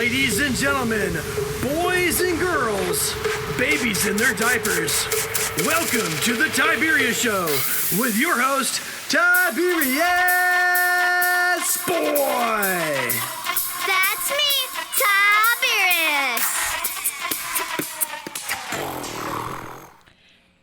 Ladies and gentlemen, boys and girls, babies in their diapers, welcome to the Tiberius Show with your host, Tiberius Boy. That's me, Tiberius.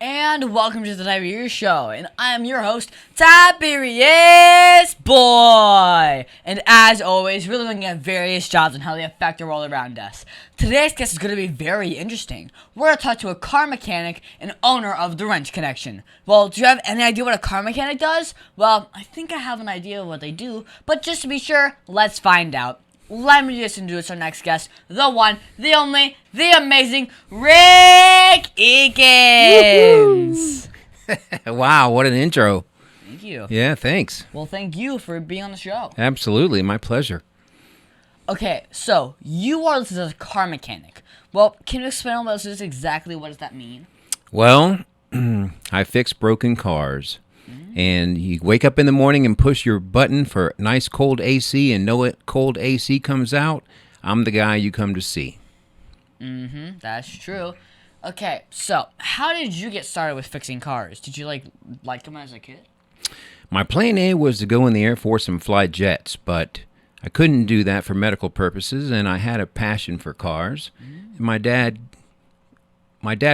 And welcome to the Tiberius Show, and I'm your host, Tiberius Boy. And as always, we're looking at various jobs and how they affect the world around us. Today's guest is going to be very interesting. We're going to talk to a car mechanic and owner of the Wrench Connection. Well, do you have any idea what a car mechanic does? Well, I think I have an idea of what they do, but just to be sure, let's find out. Let me just introduce our next guest, the one, the only, the amazing Rick Eakins. Wow, what an intro. Thank you. Yeah, thanks. Well, thank you for being on the show. Absolutely, my pleasure. Okay, so you are listed as a car mechanic. Well, can you explain all this exactly what does that mean? Well, I fix broken cars. And you wake up in the morning and push your button for nice cold AC and know it cold AC comes out, I'm the guy you come to see. That's true. Okay, so how did you get started with fixing cars? Did you like them as a kid? My plan A was to go in the Air Force and fly jets, but I couldn't do that for medical purposes, and I had a passion for cars. My dad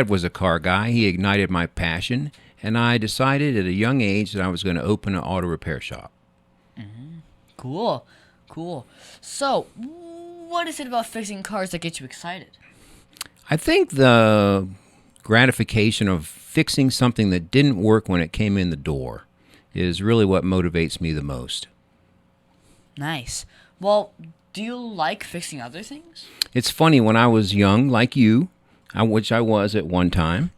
was a car guy. He ignited my passion. And I decided at a young age that I was going to open an auto repair shop. Cool. So, what is it about fixing cars that gets you excited? I think the gratification of fixing something that didn't work when it came in the door is really what motivates me the most. Nice. Well, do you like fixing other things? It's funny, when I was young, like you, which I was at one time,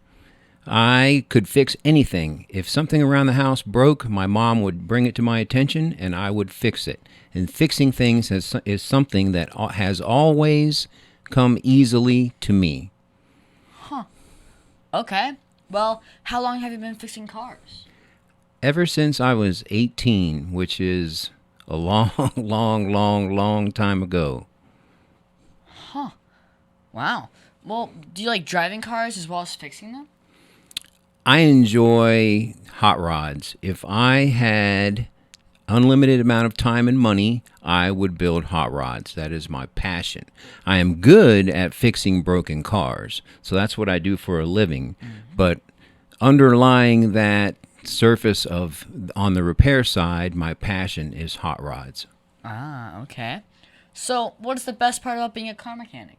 I could fix anything. If something around the house broke, my mom would bring it to my attention and I would fix it. And fixing things is something that has always come easily to me. Okay. Well, how long have you been fixing cars? Ever since I was 18, which is a long time ago. Wow. Well, do you like driving cars as well as fixing them? I enjoy hot rods. If I had unlimited amount of time and money, I would build hot rods. That is my passion. I am good at fixing broken cars, so that's what I do for a living. But underlying that surface of on the repair side, my passion is hot rods. Ah, okay. So, what is the best part about being a car mechanic?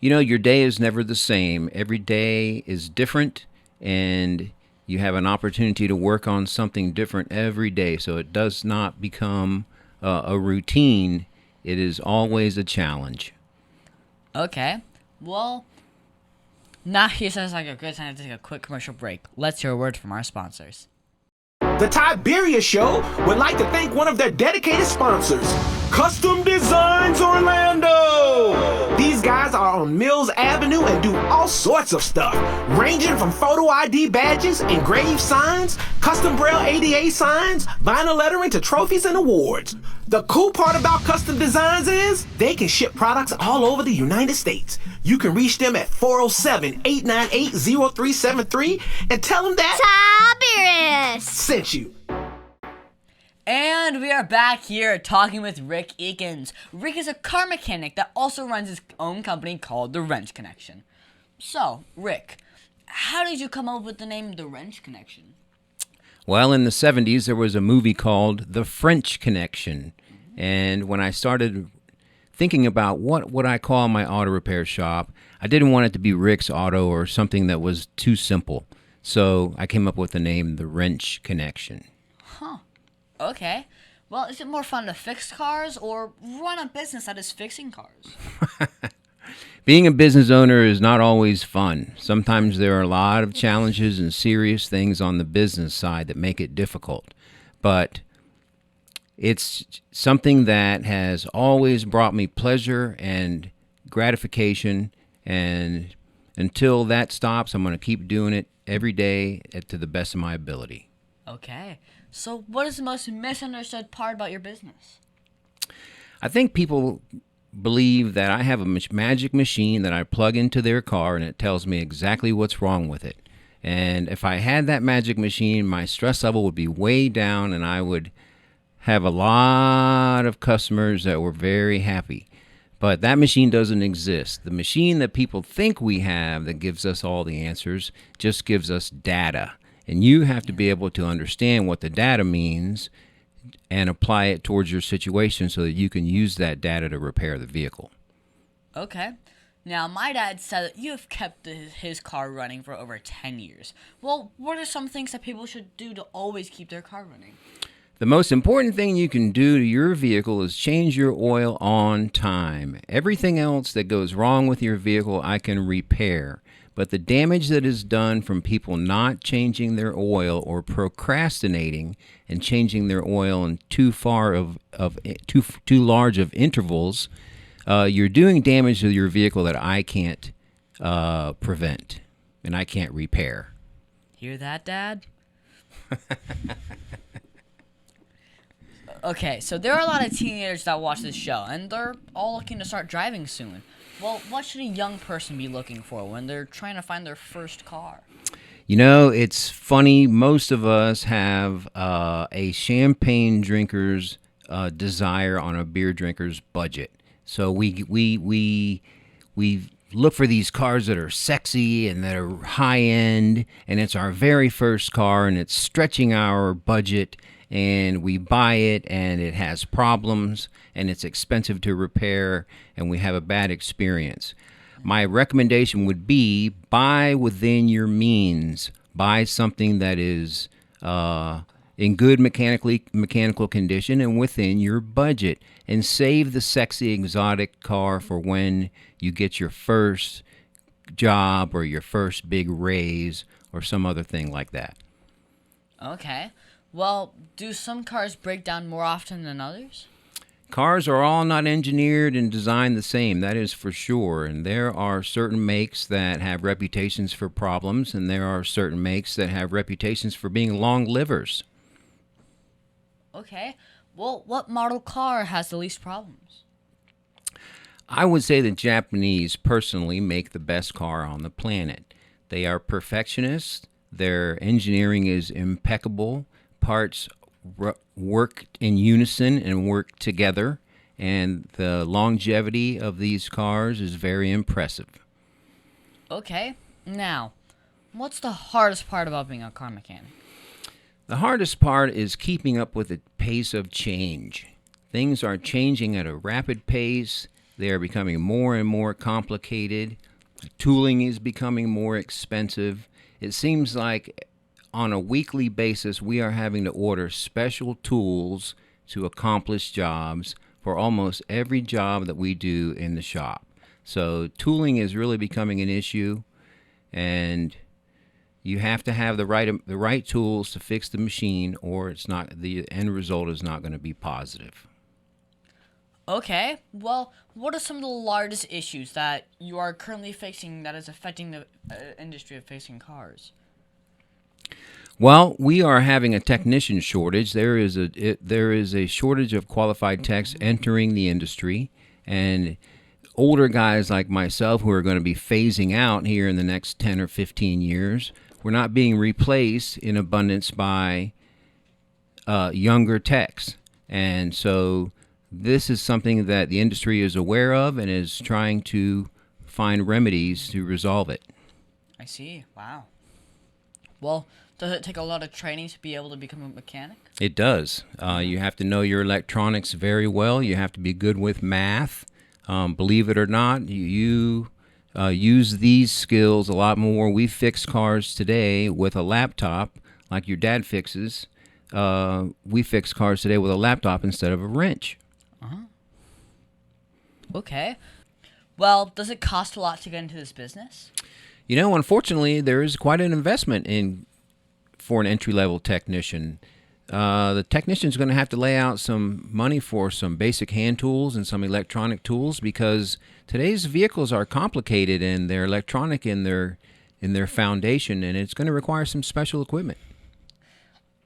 You know, your day is never the same. Every day is different, and you have an opportunity to work on something different every day. So it does not become a routine. It is always a challenge. Okay. Well, now here sounds like a good time to take a quick commercial break. Let's hear a word from our sponsors. The Tiberius Show would like to thank one of their dedicated sponsors, Custom Designs Orlando. These guys are on Mills Avenue and do all sorts of stuff, ranging from photo ID badges, engraved signs, custom braille ADA signs, vinyl lettering to trophies and awards. The cool part about Custom Designs is they can ship products all over the United States. You can reach them at 407-898-0373 and tell them that Tiberius sent you. And we are back here talking with Rick Eakins. Rick is a car mechanic that also runs his own company called The Wrench Connection. So, Rick, how did you come up with the name The Wrench Connection? Well, in the 70s, there was a movie called The French Connection. And when I started thinking about what would I call my auto repair shop, I didn't want it to be Rick's Auto or something that was too simple. So I came up with the name The Wrench Connection. Okay. Well, is it more fun to fix cars or run a business that is fixing cars? Being a business owner is not always fun. Sometimes there are a lot of challenges and serious things on the business side that make it difficult. But it's something that has always brought me pleasure and gratification. And until that stops, I'm going to keep doing it every day to the best of my ability. Okay. So what is the most misunderstood part about your business? I think people believe that I have a magic machine that I plug into their car and it tells me exactly what's wrong with it. And if I had that magic machine, my stress level would be way down and I would have a lot of customers that were very happy. But that machine doesn't exist. The machine that people think we have that gives us all the answers just gives us data. And you have to be able to understand what the data means and apply it towards your situation so that you can use that data to repair the vehicle. Okay. Now, my dad said that you have kept his car running for over 10 years. Well, what are some things that people should do to always keep their car running? The most important thing you can do to your vehicle is change your oil on time. Everything else that goes wrong with your vehicle, I can repair. But the damage that is done from people not changing their oil or procrastinating and changing their oil in too large of intervals, you're doing damage to your vehicle that I can't prevent and I can't repair. Hear that, Dad? Okay, so there are a lot of teenagers that watch this show, and they're all looking to start driving soon. Well, what should a young person be looking for when they're trying to find their first car? You know, it's funny. Most of us have a champagne drinker's desire on a beer drinker's budget. So we look for these cars that are sexy and that are high end, and it's our very first car, and it's stretching our budget. And we buy it, and it has problems, and it's expensive to repair, and we have a bad experience. My recommendation would be buy within your means. Buy something that is in good mechanical condition and within your budget, and save the sexy exotic car for when you get your first job or your first big raise or some other thing like that. Okay. Well, do some cars break down more often than others? Cars are all not engineered and designed the same, that is for sure. And there are certain makes that have reputations for problems, and there are certain makes that have reputations for being long livers. Okay. Well, what model car has the least problems? I would say the Japanese personally make the best car on the planet. They are perfectionists. Their engineering is impeccable. Parts work in unison and work together, and the longevity of these cars is very impressive. Okay. Now, what's the hardest part about being a car mechanic? The hardest part is keeping up with the pace of change. Things are changing at a rapid pace. They are becoming more and more complicated. Tooling is becoming more expensive. It seems like on a weekly basis, we are having to order special tools to accomplish jobs for almost every job that we do in the shop. So tooling is really becoming an issue, and you have to have the right tools to fix the machine, or it's not, the end result is not going to be positive. Okay. Well, what are some of the largest issues that you are currently facing that is affecting the industry of fixing cars? Well, we are having a technician shortage. There is a shortage of qualified techs entering the industry, and older guys like myself who are going to be phasing out here in the next 10 or 15 years, we're not being replaced in abundance by younger techs. And so this is something that the industry is aware of and is trying to find remedies to resolve it. I see. Wow. Well, does it take a lot of training to be able to become a mechanic? It does. You have to know your electronics very well. You have to be good with math. Believe it or not, you use these skills a lot more. We fix cars today with a laptop, like your dad fixes. We fix cars today with a laptop instead of a wrench. Okay. Well, does it cost a lot to get into this business? You know, unfortunately, there is quite an investment for an entry-level technician. The technician is going to have to lay out some money for some basic hand tools and some electronic tools, because today's vehicles are complicated and they're electronic in their foundation, and it's going to require some special equipment.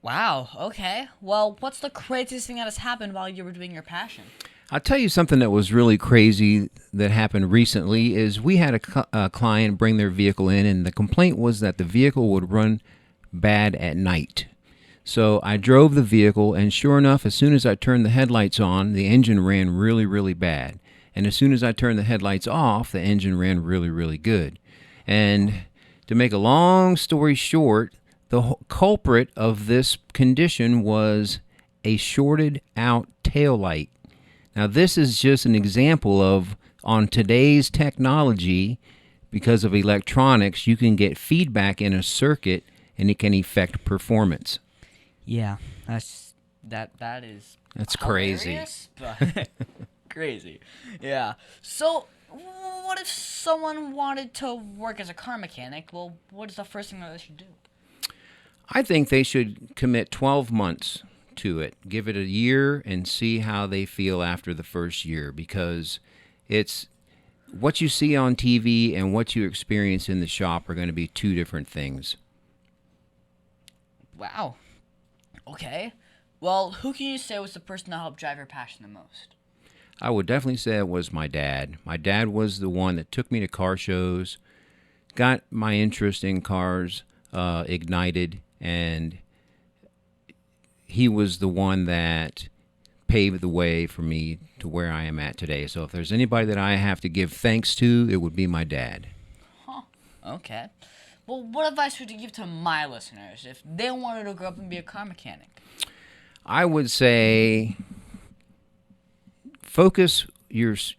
Wow. Okay. Well, what's the craziest thing that has happened while you were doing your passion? I'll tell you something that was really crazy that happened recently is we had a client bring their vehicle in, and the complaint was that the vehicle would run bad at night. So I drove the vehicle, and sure enough, as soon as I turned the headlights on, the engine ran really, really bad. And as soon as I turned the headlights off, the engine ran really, really good. And to make a long story short, the culprit of this condition was a shorted out taillight. Now, this is just an example of, on today's technology, because of electronics, you can get feedback in a circuit, and it can affect performance. Yeah, that's crazy. Hilarious, but crazy. Yeah. So, what if someone wanted to work as a car mechanic? Well, what is the first thing that they should do? I think they should commit 12 months to it. Give it a year and see how they feel after the first year, because it's what you see on TV and what you experience in the shop are going to be two different things. Wow. Okay. Well, who can you say was the person that helped drive your passion the most? I would definitely say it was my dad. My dad was the one that took me to car shows, got my interest in cars ignited, and he was the one that paved the way for me to where I am at today. So if there's anybody that I have to give thanks to, it would be my dad. Huh. Okay. Well, what advice would you give to my listeners if they wanted to grow up and be a car mechanic? I would say focus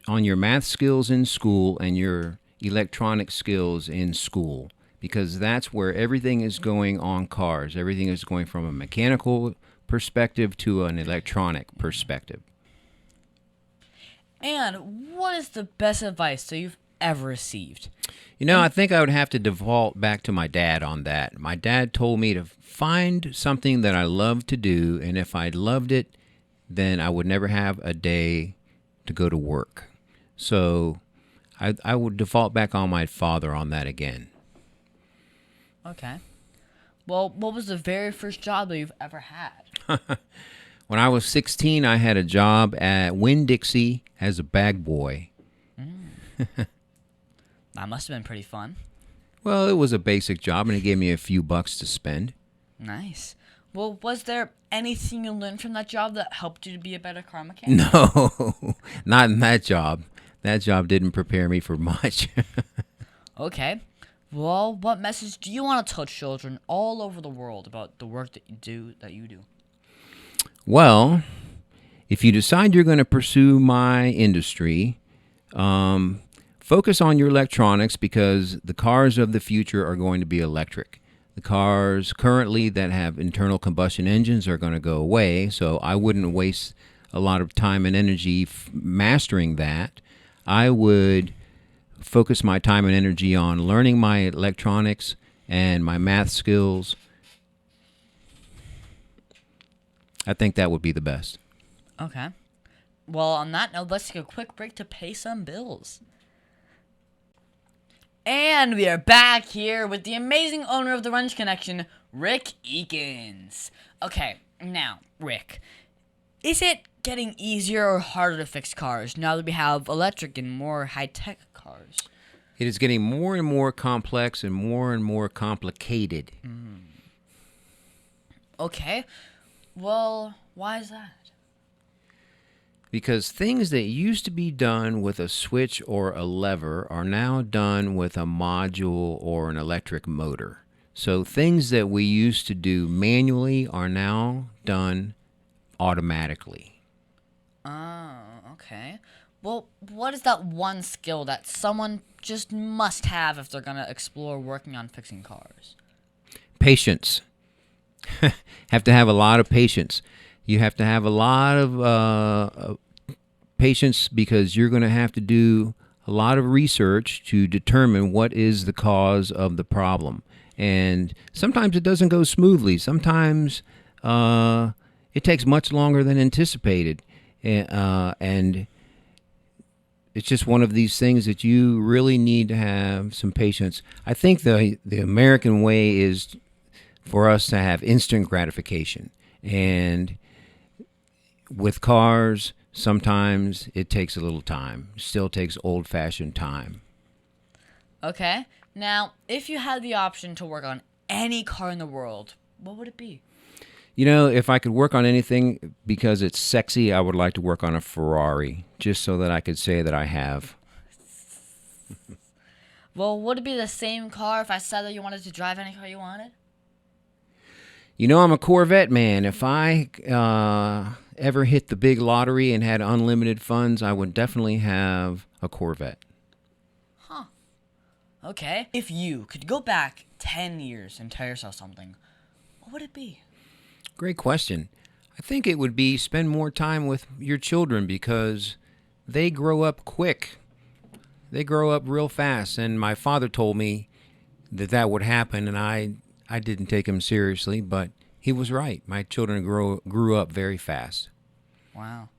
on your math skills in school and your electronic skills in school, because that's where everything is going on cars. Everything is going from a mechanical perspective to an electronic perspective. And what is the best advice that you've ever received? I think I would have to default back to my dad on that. My dad told me to find something that I love to do, and if I loved it, then I would never have a day to go to work. So I would default back on my father on that again. Okay. Well, what was the very first job that you've ever had? When I was 16, I had a job at Winn-Dixie as a bag boy. That must have been pretty fun. Well, it was a basic job, and it gave me a few bucks to spend. Nice. Well, was there anything you learned from that job that helped you to be a better car mechanic? No, not in that job. That job didn't prepare me for much. Okay. Well, what message do you want to tell children all over the world about the work that you do? Well, if you decide you're going to pursue my industry, focus on your electronics, because the cars of the future are going to be electric. The cars currently that have internal combustion engines are going to go away, so I wouldn't waste a lot of time and energy mastering that. I would focus my time and energy on learning my electronics and my math skills. I think that would be the best. Okay. Well, on that note, let's take a quick break to pay some bills. And we are back here with the amazing owner of the Wrench Connection, Rick Eakins. Okay, now, Rick, is it getting easier or harder to fix cars now that we have electric and more high-tech cars? It is getting more and more complex and more complicated. Okay. Well, why is that? Because things that used to be done with a switch or a lever are now done with a module or an electric motor. So things that we used to do manually are now done automatically. Oh, okay. Well, what is that one skill that someone just must have if they're going to explore working on fixing cars? Patience. Have to have a lot of patience. You have to have a lot of patience, because you're going to have to do a lot of research to determine what is the cause of the problem. And sometimes it doesn't go smoothly. Sometimes it takes much longer than anticipated. And it's just one of these things that you really need to have some patience. I think the American way is for us to have instant gratification. And with cars, sometimes it takes a little time. Still takes old-fashioned time. Okay. Now, if you had the option to work on any car in the world, what would it be? You know, if I could work on anything because it's sexy, I would like to work on a Ferrari, just so that I could say that I have. Well, would it be the same car if I said that you wanted to drive any car you wanted? You know, I'm a Corvette man. If I ever hit the big lottery and had unlimited funds, I would definitely have a Corvette. Okay. If you could go back 10 years and tell yourself something, what would it be? Great question. I think it would be spend more time with your children because they grow up quick. They grow up real fast. And my father told me that that would happen, and I didn't take him seriously, but he was right. My children grew up very fast. Wow.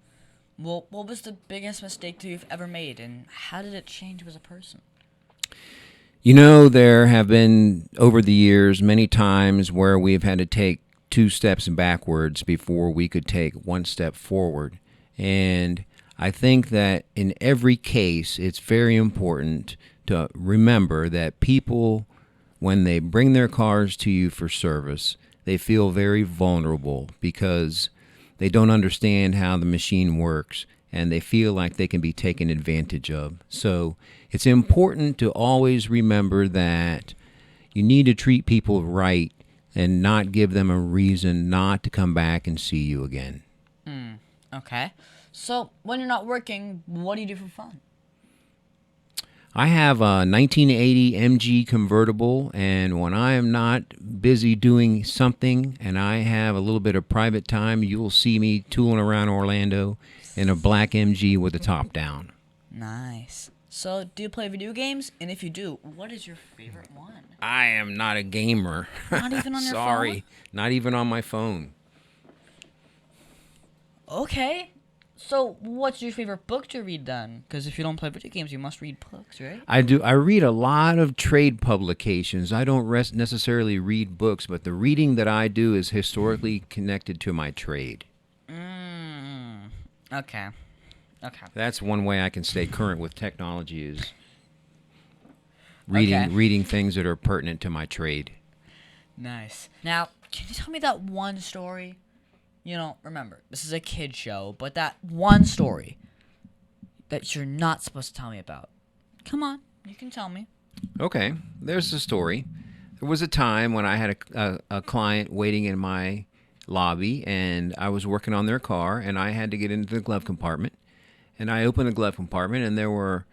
Well, what was the biggest mistake that you've ever made, and how did it change you as a person? You know, there have been, over the years, many times where we've had to take 2 steps backwards before we could take 1 step forward. And I think that in every case, it's very important to remember that people, when they bring their cars to you for service, they feel very vulnerable because they don't understand how the machine works, and they feel like they can be taken advantage of. So it's important to always remember that you need to treat people right and not give them a reason not to come back and see you again. Okay. So, when you're not working, what do you do for fun? I have a 1980 MG convertible, and when I am not busy doing something and I have a little bit of private time, you will see me tooling around Orlando in a black MG with the top down. Nice. So, do you play video games? And if you do, what is your favorite one? I am not a gamer. Not even on your Sorry, not even on my phone. Okay. So, what's your favorite book to read then? Because if you don't play video games, you must read books, right? I do. I read a lot of trade publications. I don't necessarily read books, but the reading that I do is historically connected to my trade. Okay. Okay. That's one way I can stay current with technology is Okay. reading things that are pertinent to my trade. Nice. Now, can you tell me that one story? You know, remember, this is a kid show, but that one story that you're not supposed to tell me about. Come on, you can tell me. Okay, there's the story. There was a time when I had a client waiting in my lobby, and I was working on their car, and I had to get into the glove compartment. And I opened the glove compartment, and there was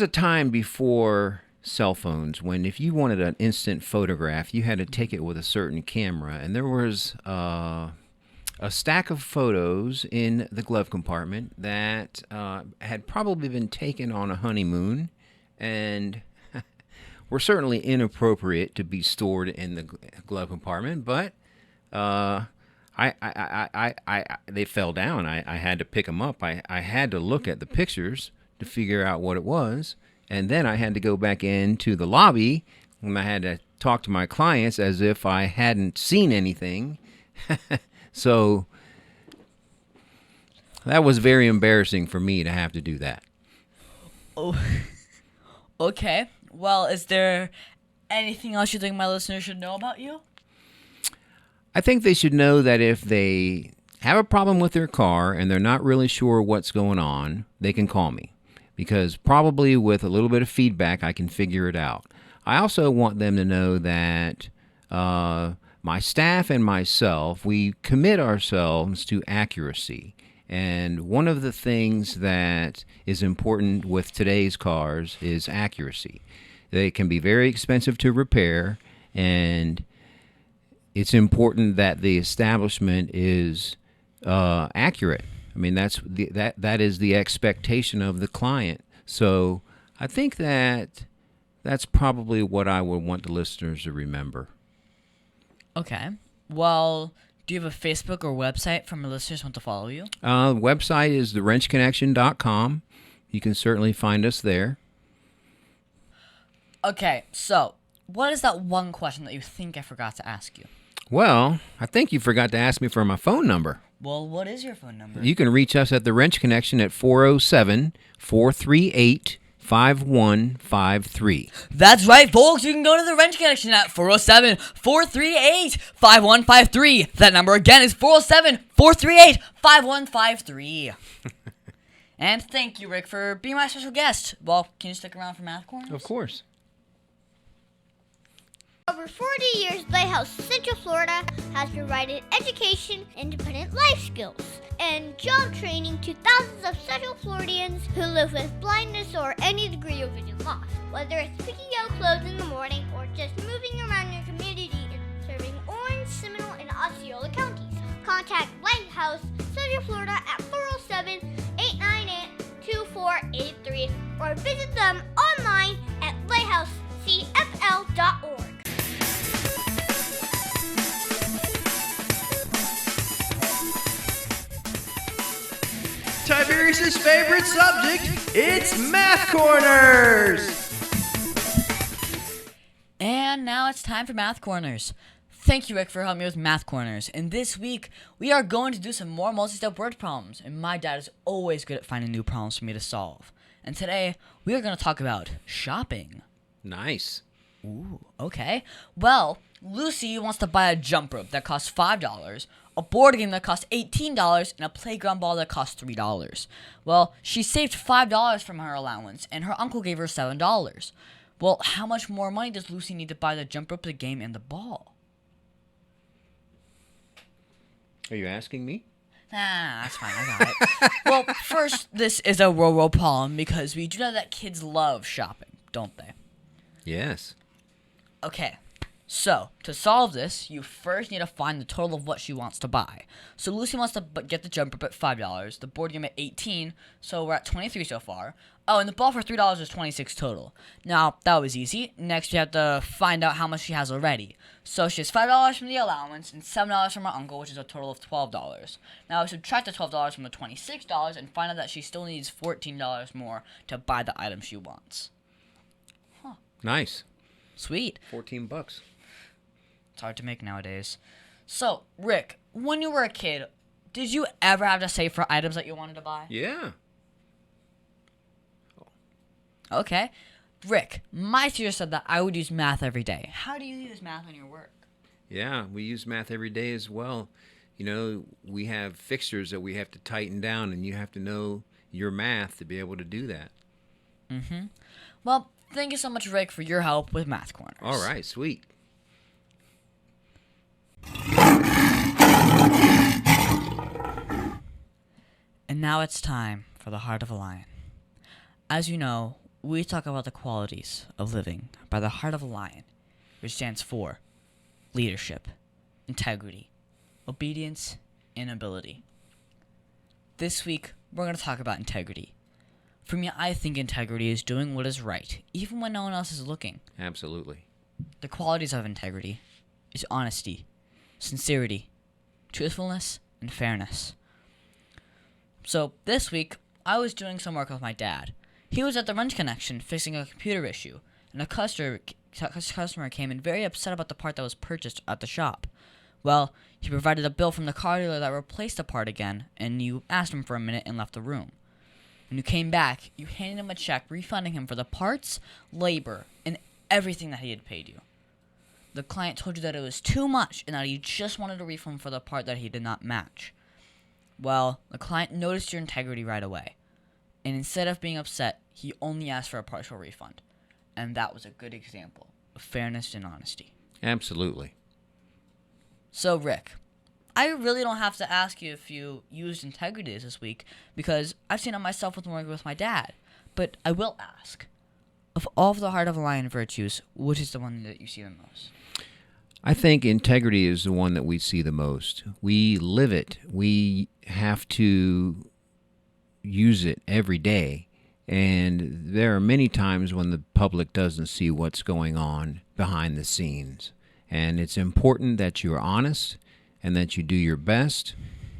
a time before cell phones when if you wanted an instant photograph, you had to take it with a certain camera. And there was a stack of photos in the glove compartment that had probably been taken on a honeymoon and were certainly inappropriate to be stored in the glove compartment, but they fell down. I had to pick them up. I had to look at the pictures to figure out what it was. And then I had to go back into the lobby and I had to talk to my clients as if I hadn't seen anything. So that was very embarrassing for me to have to do that. Oh, okay. Well, is there anything else you think my listeners should know about you? I think they should know that if they have a problem with their car and they're not really sure what's going on, they can call me. Because probably with a little bit of feedback, I can figure it out. I also want them to know that my staff and myself, we commit ourselves to accuracy. And one of the things that is important with today's cars is accuracy. They can be very expensive to repair, and it's important that the establishment is accurate. I mean, that is the expectation of the client. So I think that's probably what I would want the listeners to remember. Okay. Well, do you have a Facebook or website for my listeners who want to follow you? The website is thewrenchconnection.com. You can certainly find us there. Okay, so what is that one question that you think I forgot to ask you? Well, I think you forgot to ask me for my phone number. Well, what is your phone number? You can reach us at the Wrench Connection at 407-438-5153. That's right, folks. You can go to the Wrench Connection at 407-438-5153. That number again is 407-438-5153. And thank you, Rick, for being my special guest. Well, can you stick around for Math Corners? Of course. Over 40 years, Lighthouse Central Florida has provided education, independent life skills, and job training to thousands of Central Floridians who live with blindness or any degree of vision loss. Whether it's picking out clothes in the morning or just moving around your community and serving Orange, Seminole, and Osceola counties, contact Lighthouse Central Florida at 407-898-2483 or visit them online at lighthousecfl.org. Tiberius' favorite subject, it's Math Corners! And now it's time for Math Corners. Thank you, Rick, for helping me with Math Corners. And this week, we are going to do some more multi-step word problems. And my dad is always good at finding new problems for me to solve. And today, we are going to talk about shopping. Nice. Ooh, okay. Well, Lucy wants to buy a jump rope that costs $5, a board game that costs $18, and a playground ball that costs $3. Well, she saved $5 from her allowance, and her uncle gave her $7. Well, how much more money does Lucy need to buy the jump rope, the game, and the ball? Are you asking me? Nah, that's fine, I got it. Well, first, this is a row problem because we do know that kids love shopping, don't they? Yes. Okay, so to solve this, you first need to find the total of what she wants to buy. So Lucy wants to get the jump rope at $5, the board game at $18, so we're at $23 so far. Oh, and the ball for $3 is $26 total. Now, that was easy. Next, we have to find out how much she has already. So she has $5 from the allowance and $7 from her uncle, which is a total of $12. Now, we subtract the $12 from the $26 and find out that she still needs $14 more to buy the item she wants. Nice. Sweet. $14. It's hard to make nowadays. So, Rick, when you were a kid, did you ever have to save for items that you wanted to buy? Yeah. Okay. Rick, my teacher said that I would use math every day. How do you use math in your work? Yeah, we use math every day as well. You know, we have fixtures that we have to tighten down, and you have to know your math to be able to do that. Mm-hmm. Well, thank you so much, Rick, for your help with Math Corners. All right, sweet. And now it's time for the Heart of a Lion. As you know, we talk about the qualities of living by the Heart of a Lion, which stands for leadership, integrity, obedience, and ability. This week, we're going to talk about integrity. For me, I think integrity is doing what is right, even when no one else is looking. Absolutely. The qualities of integrity is honesty, sincerity, truthfulness, and fairness. So, this week, I was doing some work with my dad. He was at the Wrench Connection fixing a computer issue, and a customer came in very upset about the part that was purchased at the shop. Well, he provided a bill from the car dealer that replaced the part again, and you asked him for a minute and left the room. When you came back, you handed him a check refunding him for the parts, labor, and everything that he had paid you. The client told you that it was too much and that he just wanted a refund for the part that he did not match. Well, the client noticed your integrity right away, and instead of being upset, he only asked for a partial refund. And that was a good example of fairness and honesty. Absolutely. So, Rick, I really don't have to ask you if you used integrity this week, because I've seen it myself with working with my dad. But I will ask, of all of the Heart of a Lion virtues, which is the one that you see the most? I think integrity is the one that we see the most. We live it. We have to use it every day. And there are many times when the public doesn't see what's going on behind the scenes. And it's important that you're honest and that you do your best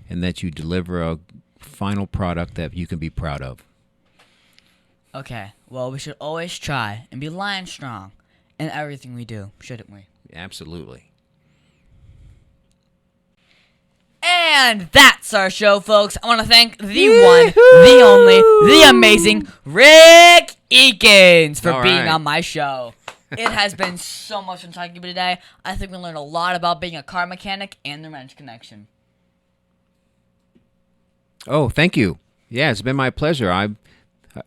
and that you deliver a final product that you can be proud of. Okay, well, we should always try and be lion strong in everything we do, shouldn't we? Absolutely. And that's our show, folks. I want to thank the one, the only, the amazing Rick Eakins for being on my show. It has been so much fun talking to you today. I think we learned a lot about being a car mechanic and the wrench connection. Oh, thank you. Yeah, it's been my pleasure. I've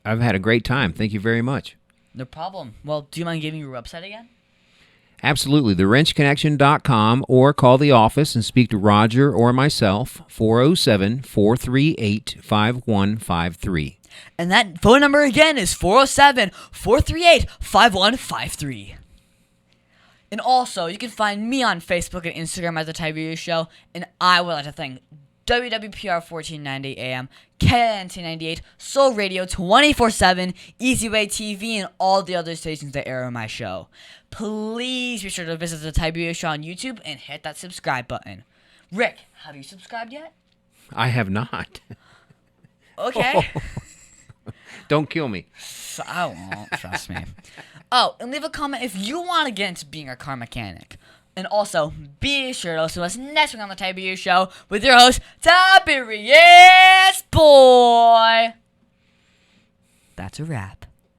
had a great time. Thank you very much. No problem. Well, do you mind giving your website again? Absolutely. TheWrenchConnection.com, or call the office and speak to Roger or myself, 407-438-5153. And that phone number again is 407-438-5153. And also, you can find me on Facebook and Instagram at The Tiberius Show. And I would like to thank WWPR 1490 AM, KNT 98, Soul Radio 24/7, Easy Way TV, and all the other stations that air on my show. Please be sure to visit The Tiberius Show on YouTube and hit that subscribe button. Rick, have you subscribed yet? I have not. Okay. Don't kill me. So I won't, trust me. Oh, and leave a comment if you want to get into being a car mechanic. And also, be sure to listen to us next week on The Tiberius Show with your host, Tiberius Boy. That's a wrap.